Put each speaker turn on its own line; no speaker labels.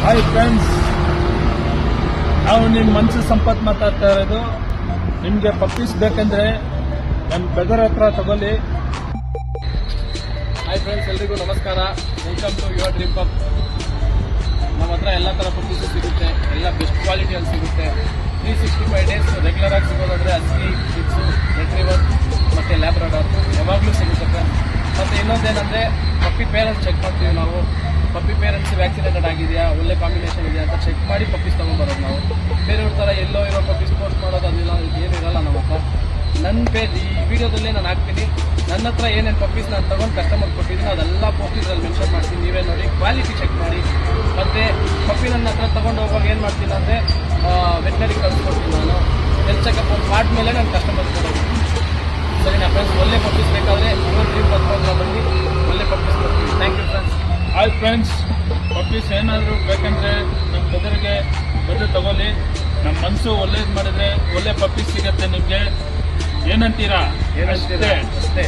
Hi friends, ನಾವು ನಿಮ್ಮ ಮನಸ್ಸು ಸಂಪತ್ ಮಾತಾಡ್ತಾ ಇರೋದು. ನಿಮಗೆ ಪಪ್ಪೀಸ್ ಬೇಕಂದ್ರೆ ನನ್ನ ಬ್ರದರ್ ಹತ್ರ ತಗೊಳ್ಳಿ.
ಹಾಯ್ ಫ್ರೆಂಡ್ಸ್, ಎಲ್ರಿಗೂ ನಮಸ್ಕಾರ. Welcome to your dream pup. ನಮ್ಮ ಹತ್ರ ಎಲ್ಲ ಥರ ಪಪ್ಪೀಸು ಸಿಗುತ್ತೆ, ಎಲ್ಲ ಬೆಸ್ಟ್ ಕ್ವಾಲಿಟಿಯಲ್ಲಿ ಸಿಗುತ್ತೆ. 365 ಡೇಸ್ ರೆಗ್ಯುಲರ್ ಆಗಿ ಸಿಗೋದಾದ್ರೆ ಅಸ್ಕಿ, ಶಿಟ್ಸು, ರೆಟ್ರೀವರ್ ಮತ್ತು ಲ್ಯಾಬ್ರಾಡಾರ್ ಯಾವಾಗಲೂ ಸಿಗುತ್ತೆ. ಮತ್ತು ಇನ್ನೊಂದೇನೆಂದರೆ ಪಪ್ಪಿ ಪೇರೆಂಟ್ಸ್ ಚೆಕ್ ಮಾಡ್ತೀವಿ ನಾವು. ಪಪ್ಪಿ ಪೇರೆಂಟ್ಸ್ ವ್ಯಾಕ್ಸಿನೇಟೆಡ್ ಆಗಿದೆಯಾ, ಒಳ್ಳೆ ಕಾಂಬಿನೇಷನ್ ಇದೆಯಾ ಅಂತ ಚೆಕ್ ಮಾಡಿ ಪಪ್ಪೀಸ್ ತೊಗೊಂಡ್ಬರೋದು ನಾವು. ಬೇರೆಯವ್ರ ಥರ ಎಲ್ಲೋ ಇರೋ ಪಪ್ಪೀಸ್ ಪೋಸ್ಟ್ ಮಾಡೋದು ಅದಿಲ್ಲ, ಏನಿರಲ್ಲ ನಮ್ಮ ಹತ್ರ. ನನ್ನ ಪೇಜ್ ಈ ವಿಡಿಯೋದಲ್ಲೇ ನಾನು ಹಾಕ್ತೀನಿ. ನನ್ನ ಹತ್ರ ಏನೇನು ಪಪ್ಪೀಸ್ ನಾನು ತೊಗೊಂಡು ಕಸ್ಟಮರ್ ಕೊಟ್ಟಿದ್ದೀನಿ ಅದೆಲ್ಲ ಪೋಸ್ಟ್ ಇದರಲ್ಲಿ ಮೆನ್ಷನ್ ಮಾಡ್ತೀನಿ. ನೀವೇ ನೋಡಿ, ಕ್ವಾಲಿಟಿ ಚೆಕ್ ಮಾಡಿ. ಮತ್ತು ಪಪ್ಪಿ ನನ್ನ ಹತ್ರ ತೊಗೊಂಡು ಹೋಗುವಾಗ ಏನು ಮಾಡ್ತೀನಿ ಅಂದರೆ ವೆಟ್ನರಿಗೆ ಕಳಿಸ್ಕೊಡ್ತೀನಿ ನಾನು. ಹೆಲ್ತ್ ಚೆಕಪ್ ಒಂದು ಮಾಡಿದ್ಮೇಲೆ ನಾನು ಕಸ್ಟಮರ್ ಕೊಡೋದು. ಸರಿ ನಾ ಫ್ರೆಂಡ್ಸ್, ಒಳ್ಳೆ ಪಪ್ಪೀಸ್ ಬೇಕಾದರೆ ಯುವರ್ ಡ್ರೀಮ್ ಪಪ್ ಬಂದು ಒಳ್ಳೆ ಪಪ್ಪೀಸ್ ಕೊಡ್ತೀವಿ. Thank you friends.
Hi friends, puppies ಏನಾದರೂ ಬೇಕಂದ್ರೆ ನಮ್ಮ ಬ್ರದರ್ಗೆ ಬಂದು ತಗೊಳ್ಳಿ. ನಮ್ಮ ಮನಸ್ಸು ಒಳ್ಳೇದು ಮಾಡಿದ್ರೆ ಒಳ್ಳೆ ಪಪ್ಪೀಸ್ ಸಿಗುತ್ತೆ ನಿಮಗೆ. ಏನಂತೀರಾ?
ಅಷ್ಟೇ.